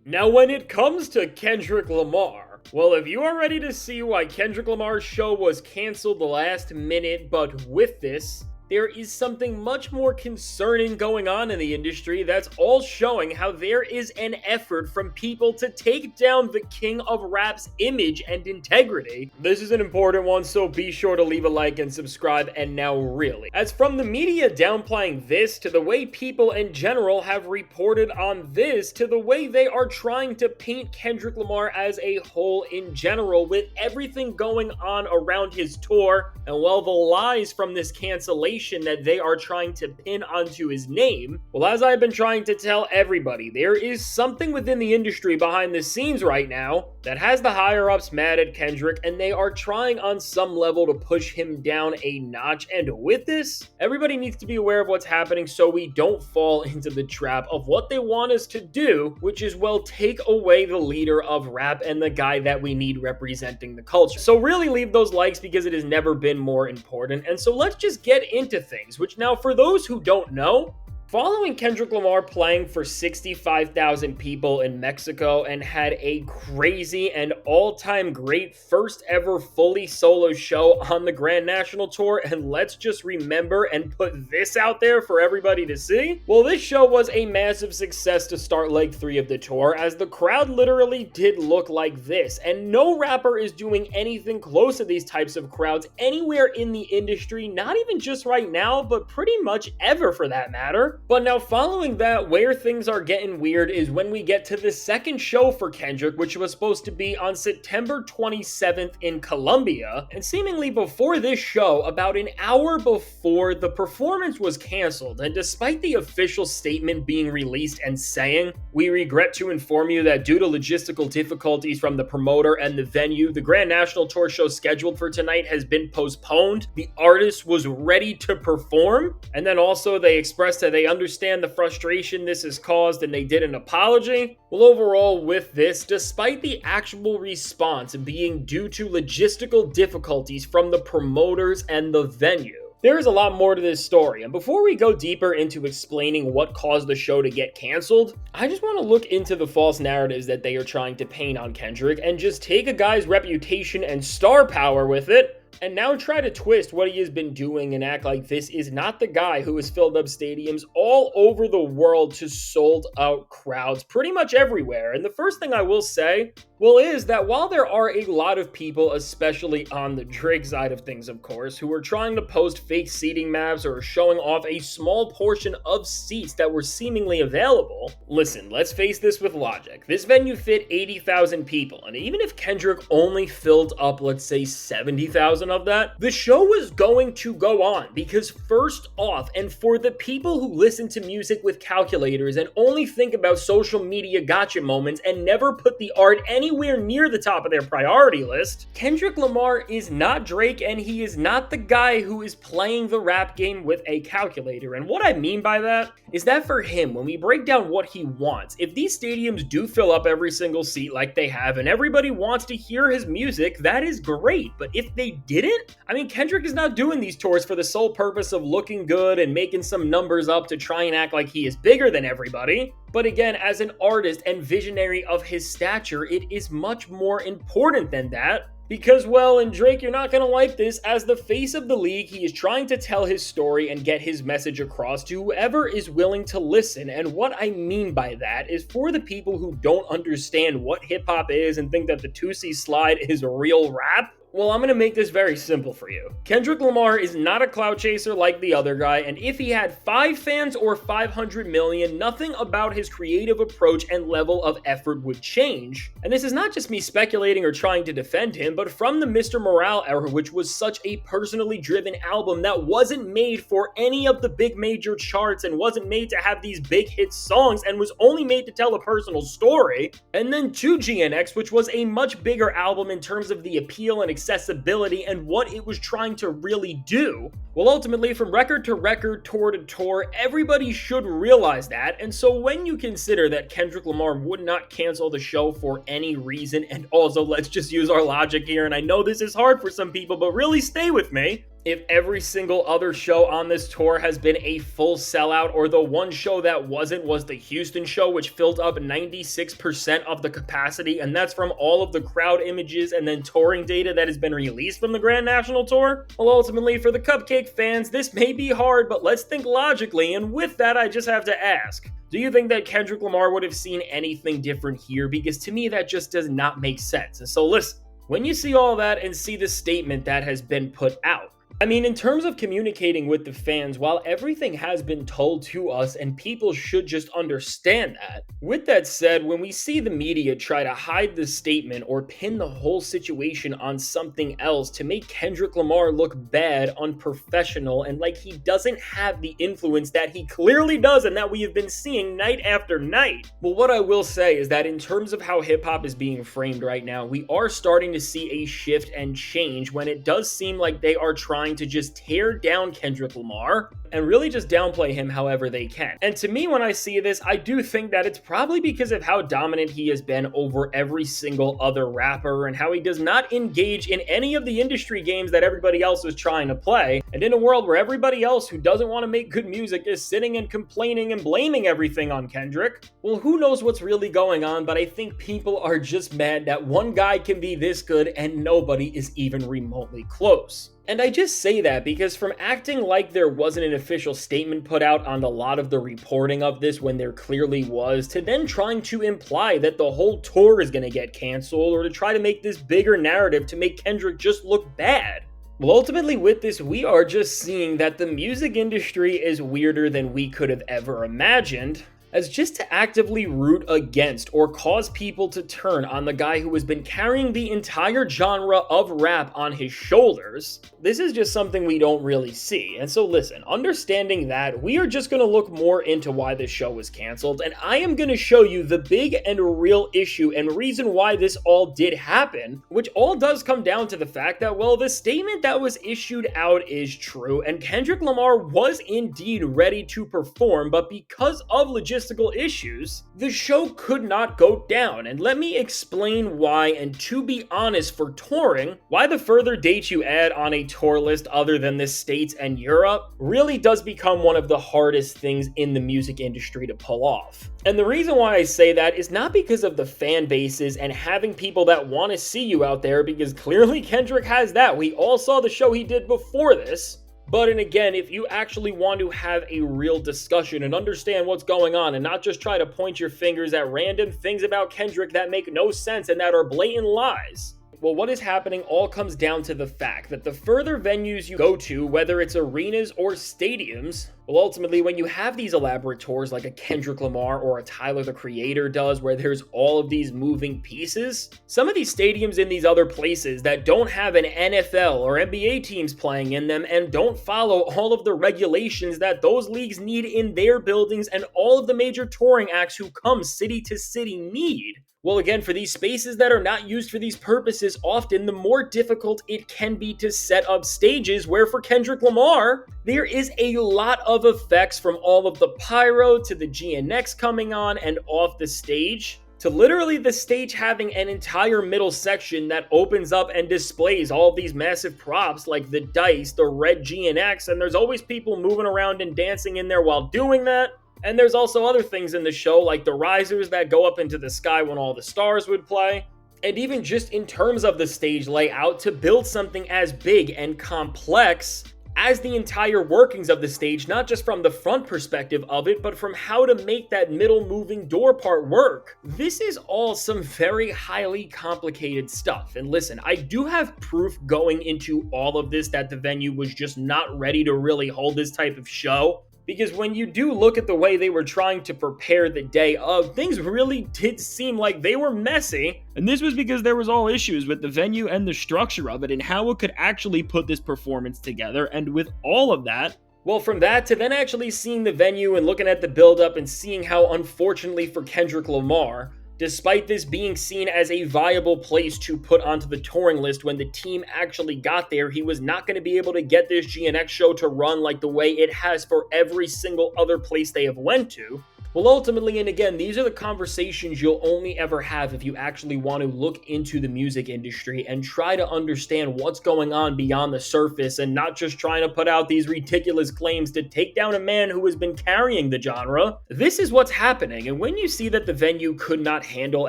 Now, when it comes to Kendrick Lamar, well, if you are ready to see why Kendrick Lamar's show was canceled the last minute, but with this, there is something much more concerning going on in the industry that's all showing how there is an effort from people to take down the king of rap's image and integrity. This is an important one, so be sure to leave a like and subscribe. And now really, as from the media downplaying this to the way people in general have reported on this to the way they are trying to paint Kendrick Lamar as a whole in general with everything going on around his tour, and while the lies from this cancellation that they are trying to pin onto his name, well, as I've been trying to tell everybody, there is something within the industry behind the scenes right now that has the higher-ups mad at Kendrick, and they are trying on some level to push him down a notch. And with this, everybody needs to be aware of what's happening so we don't fall into the trap of what they want us to do, which is, well, take away the leader of rap and the guy that we need representing the culture. So really leave those likes because it has never been more important. And so let's just get into things, which now, for those who don't know, following Kendrick Lamar playing for 65,000 people in Mexico and had a crazy and all-time great first ever fully solo show on the Grand National Tour, and let's just remember and put this out there for everybody to see. Well, this show was a massive success to start leg 3 of the tour, as the crowd literally did look like this, and no rapper is doing anything close to these types of crowds anywhere in the industry, not even just right now, but pretty much ever for that matter. But now, following that, where things are getting weird is when we get to the second show for Kendrick, which was supposed to be on September 27th in Colombia. And seemingly before this show, about an hour before, the performance was canceled. And despite the official statement being released and saying, "We regret to inform you that due to logistical difficulties from the promoter and the venue, the Grand National Tour show scheduled for tonight has been postponed. The artist was ready to perform." And then also they expressed that they understand the frustration this has caused and they did an apology. Well, overall with this, despite the actual response being due to logistical difficulties from the promoters and the venue, there is a lot more to this story, and before we go deeper into explaining what caused the show to get canceled, I just want to look into the false narratives that they are trying to paint on Kendrick and just take a guy's reputation and star power with it, and now try to twist what he has been doing and act like this is not the guy who has filled up stadiums all over the world to sold out crowds pretty much everywhere. And the first thing I will say, well, is that while there are a lot of people, especially on the Drake side of things, of course, who are trying to post fake seating maps or showing off a small portion of seats that were seemingly available, listen, let's face this with logic. This venue fit 80,000 people, and even if Kendrick only filled up, let's say, 70,000 of that, the show was going to go on, because first off, and for the people who listen to music with calculators and only think about social media gotcha moments and never put the art anywhere near the top of their priority list, Kendrick Lamar is not Drake, and he is not the guy who is playing the rap game with a calculator. And what I mean by that is that for him, when we break down what he wants, if these stadiums do fill up every single seat like they have and everybody wants to hear his music, that is great. But if they didn't, I mean, Kendrick is not doing these tours for the sole purpose of looking good and making some numbers up to try and act like he is bigger than everybody. But again, as an artist and visionary of his stature, it is much more important than that. Because, well, and Drake, you're not going to like this, as the face of the league, he is trying to tell his story and get his message across to whoever is willing to listen. And what I mean by that is, for the people who don't understand what hip-hop is and think that the 2C slide is real rap, well, I'm going to make this very simple for you. Kendrick Lamar is not a clout chaser like the other guy, and if he had 5 fans or 500 million, nothing about his creative approach and level of effort would change. And this is not just me speculating or trying to defend him, but from the Mr. Morale era, which was such a personally driven album that wasn't made for any of the big major charts and wasn't made to have these big hit songs and was only made to tell a personal story. And then to GNX, which was a much bigger album in terms of the appeal and accessibility and what it was trying to really do. Well, ultimately, from record to record, tour to tour, everybody should realize that. And so when you consider that Kendrick Lamar would not cancel the show for any reason, and also let's just use our logic here, and I know this is hard for some people, but really stay with me. if every single other show on this tour has been a full sellout, or the one show that wasn't was the Houston show, which filled up 96% of the capacity, and that's from all of the crowd images and then touring data that has been released from the Grand National Tour. Well, ultimately, for the Cupcake fans, this may be hard, but let's think logically, and with that, I just have to ask, do you think that Kendrick Lamar would have seen anything different here? Because to me, that just does not make sense. And so listen, when you see all that and see the statement that has been put out, I mean, in terms of communicating with the fans, while everything has been told to us and people should just understand that, with that said, when we see the media try to hide the statement or pin the whole situation on something else to make Kendrick Lamar look bad, unprofessional, and like he doesn't have the influence that he clearly does and that we have been seeing night after night. Well, what I will say is that in terms of how hip-hop is being framed right now, we are starting to see a shift and change when it does seem like they are trying to just tear down Kendrick Lamar and really just downplay him however they can. And to me, when I see this, I do think that it's probably because of how dominant he has been over every single other rapper and how he does not engage in any of the industry games that everybody else is trying to play. And in a world where everybody else who doesn't want to make good music is sitting and complaining and blaming everything on Kendrick, well, who knows what's really going on, but I think people are just mad that one guy can be this good and nobody is even remotely close. And I just say that because from acting like there wasn't an official statement put out on a lot of the reporting of this when there clearly was, to then trying to imply that the whole tour is going to get canceled or to try to make this bigger narrative to make Kendrick just look bad. Well, ultimately with this, we are just seeing that the music industry is weirder than we could have ever imagined, as just to actively root against or cause people to turn on the guy who has been carrying the entire genre of rap on his shoulders. This is just something we don't really see. And so listen, understanding that, we are just going to look more into why this show was canceled, and I am going to show you the big and real issue and reason why this all did happen, which all does come down to the fact that, well, the statement that was issued out is true, and Kendrick Lamar was indeed ready to perform, but because of logistical issues, the show could not go down. And let me explain why, and to be honest, for touring, why the further dates you add on a tour list other than the States and Europe really does become one of the hardest things in the music industry to pull off. And the reason why I say that is not because of the fan bases and having people that want to see you out there, because clearly Kendrick has that. We all saw the show he did before this. But and again, if you actually want to have a real discussion and understand what's going on and not just try to point your fingers at random things about Kendrick that make no sense and that are blatant lies, well, what is happening all comes down to the fact that the further venues you go to, whether it's arenas or stadiums, well, ultimately, when you have these elaborate tours like a Kendrick Lamar or a Tyler, the Creator does, where there's all of these moving pieces, some of these stadiums in these other places that don't have an NFL or NBA teams playing in them and don't follow all of the regulations that those leagues need in their buildings and all of the major touring acts who come city to city need. Well, again, for these spaces that are not used for these purposes, often the more difficult it can be to set up stages, where for Kendrick Lamar, there is a lot of effects from all of the pyro to the GNX coming on and off the stage, to literally the stage having an entire middle section that opens up and displays all of these massive props like the dice, the red GNX, and there's always people moving around and dancing in there while doing that. And there's also other things in the show like the risers that go up into the sky when all the stars would play. And even just in terms of the stage layout, to build something as big and complex as the entire workings of the stage, not just from the front perspective of it, but from how to make that middle moving door part work. This is all some very highly complicated stuff. And listen, I do have proof going into all of this that the venue was just not ready to really hold this type of show. Because when you do look at the way they were trying to prepare the day of, things really did seem like they were messy. And this was because there was all issues with the venue and the structure of it and how it could actually put this performance together. And with all of that, well, from that to then actually seeing the venue and looking at the build-up and seeing how, unfortunately for Kendrick Lamar, despite this being seen as a viable place to put onto the touring list when the team actually got there, he was not going to be able to get this GNX show to run like the way it has for every single other place they have went to. Well, ultimately, and again, these are the conversations you'll only ever have if you actually want to look into the music industry and try to understand what's going on beyond the surface and not just trying to put out these ridiculous claims to take down a man who has been carrying the genre. This is what's happening, and when you see that the venue could not handle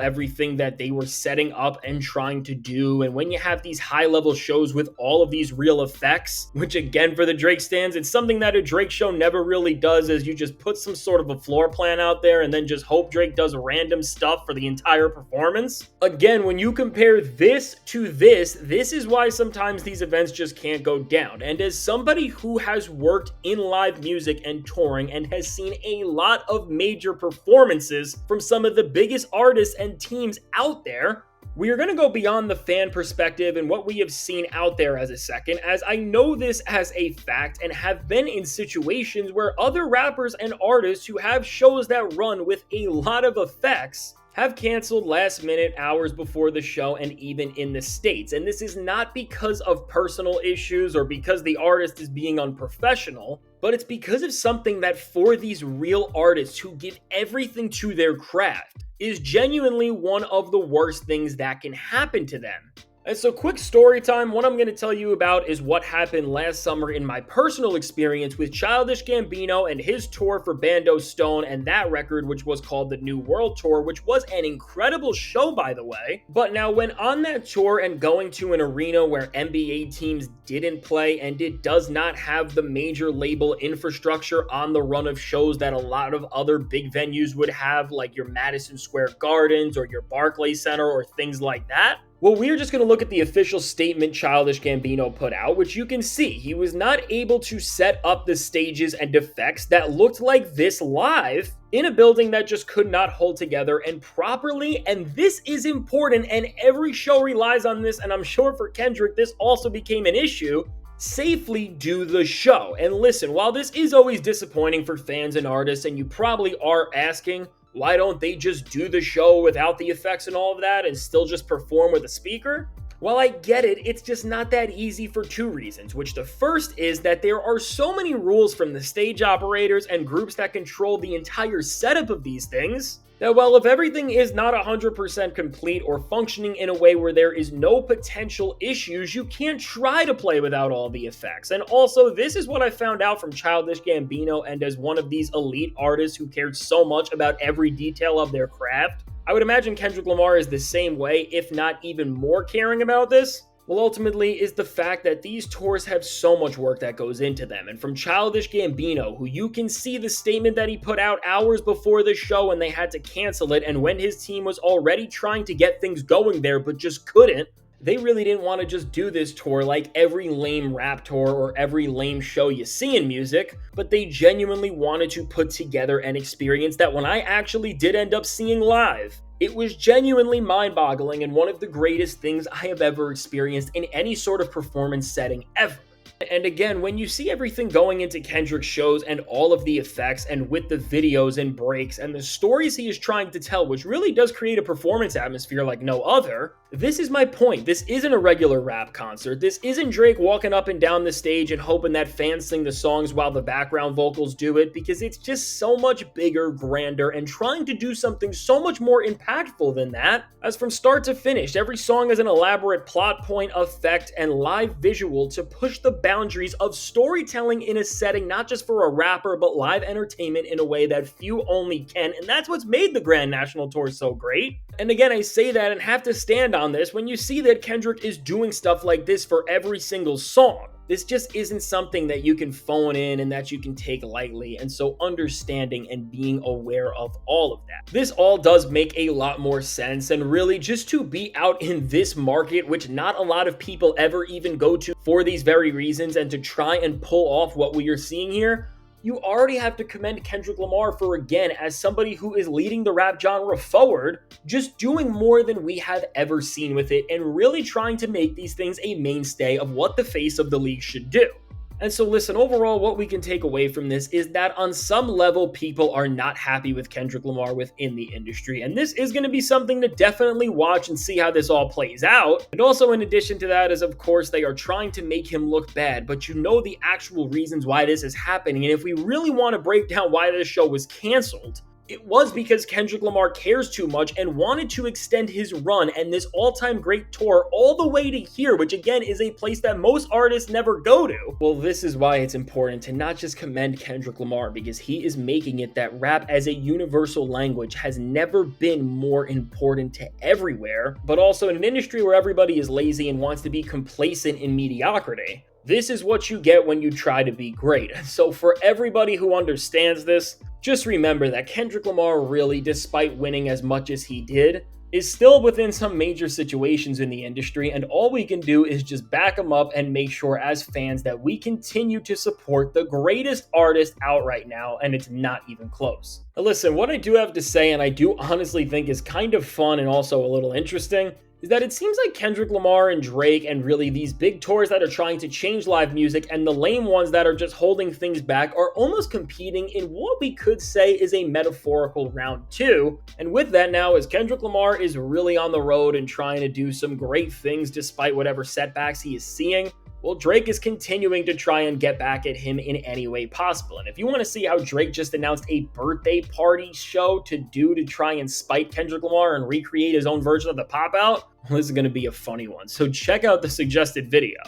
everything that they were setting up and trying to do, and when you have these high-level shows with all of these real effects, which again, for the Drake stands, it's something that a Drake show never really does, is you just put some sort of a floor plan out there and then just hope Drake does random stuff for the entire performance. Again, when you compare this to this is why sometimes these events just can't go down. And as somebody who has worked in live music and touring and has seen a lot of major performances from some of the biggest artists and teams out there, we are going to go beyond the fan perspective and what we have seen out there as a second, as I know this as a fact and have been in situations where other rappers and artists who have shows that run with a lot of effects have canceled last minute, hours before the show, and even in the States. And this is not because of personal issues or because the artist is being unprofessional, but it's because of something that for these real artists who give everything to their craft is genuinely one of the worst things that can happen to them. And so quick story time, what I'm going to tell you about is what happened last summer in my personal experience with Childish Gambino and his tour for Bando Stone and that record, which was called the New World Tour, which was an incredible show, by the way. But now when on that tour and going to an arena where NBA teams didn't play and it does not have the major label infrastructure on the run of shows that a lot of other big venues would have, like your Madison Square Gardens or your Barclays Center or things like that, well, we're just going to look at the official statement Childish Gambino put out, which you can see he was not able to set up the stages and effects that looked like this live in a building that just could not hold together and properly, and this is important, and every show relies on this, and I'm sure for Kendrick this also became an issue, safely do the show. And listen, while this is always disappointing for fans and artists, and you probably are asking, why don't they just do the show without the effects and all of that and still just perform with a speaker? Well, I get it, it's just not that easy for two reasons, which the first is that there are so many rules from the stage operators and groups that control the entire setup of these things, that well, if everything is not 100% complete or functioning in a way where there is no potential issues, you can't try to play without all the effects. And also, this is what I found out from Childish Gambino, and as one of these elite artists who cared so much about every detail of their craft, I would imagine Kendrick Lamar is the same way, if not even more caring about this. Well, ultimately is the fact that these tours have so much work that goes into them. And from Childish Gambino, who you can see the statement that he put out hours before the show and they had to cancel it, and when his team was already trying to get things going there but just couldn't, they really didn't want to just do this tour like every lame rap tour or every lame show you see in music, but they genuinely wanted to put together an experience that when I actually did end up seeing live, it was genuinely mind-boggling and one of the greatest things I have ever experienced in any sort of performance setting ever. And again, when you see everything going into Kendrick's shows and all of the effects and with the videos and breaks and the stories he is trying to tell, which really does create a performance atmosphere like no other, this is my point. This isn't a regular rap concert. This isn't Drake walking up and down the stage and hoping that fans sing the songs while the background vocals do it, because it's just so much bigger, grander, and trying to do something so much more impactful than that. As from start to finish, every song has an elaborate plot point, effect, and live visual to push the boundaries of storytelling in a setting not just for a rapper, but live entertainment in a way that few only can, and that's what's made the Grand National Tour so great. And again, I say that and have to stand on this when you see that Kendrick is doing stuff like this for every single song. This just isn't something that you can phone in and that you can take lightly, and so understanding and being aware of all of that. This all does make a lot more sense, and really just to be out in this market, which not a lot of people ever even go to for these very reasons, and to try and pull off what we are seeing here, you already have to commend Kendrick Lamar for, again, as somebody who is leading the rap genre forward, just doing more than we have ever seen with it and really trying to make these things a mainstay of what the face of the league should do. And so listen, overall, what we can take away from this is that on some level, people are not happy with Kendrick Lamar within the industry. And this is going to be something to definitely watch and see how this all plays out. And also in addition to that is, of course, they are trying to make him look bad, but you know the actual reasons why this is happening. And if we really want to break down why this show was canceled, It was because Kendrick Lamar cares too much and wanted to extend his run and this all-time great tour all the way to here, which again is a place that most artists never go to. Well, this is why it's important to not just commend Kendrick Lamar, because he is making it that rap as a universal language has never been more important to everywhere, but also in an industry where everybody is lazy and wants to be complacent in mediocrity. This is what you get when you try to be great. So for everybody who understands this, just remember that Kendrick Lamar really, despite winning as much as he did, is still within some major situations in the industry, and all we can do is just back him up and make sure as fans that we continue to support the greatest artist out right now, and it's not even close. Now listen, what I do have to say, and I do honestly think is kind of fun and also a little interesting, is that it seems like Kendrick Lamar and Drake and really these big tours that are trying to change live music and the lame ones that are just holding things back are almost competing in what we could say is a metaphorical round two. And with that now, as Kendrick Lamar is really on the road and trying to do some great things despite whatever setbacks he is seeing, well, Drake is continuing to try and get back at him in any way possible. And if you want to see how Drake just announced a birthday party show to try and spite Kendrick Lamar and recreate his own version of the pop out, well, this is going to be a funny one. So check out the suggested video.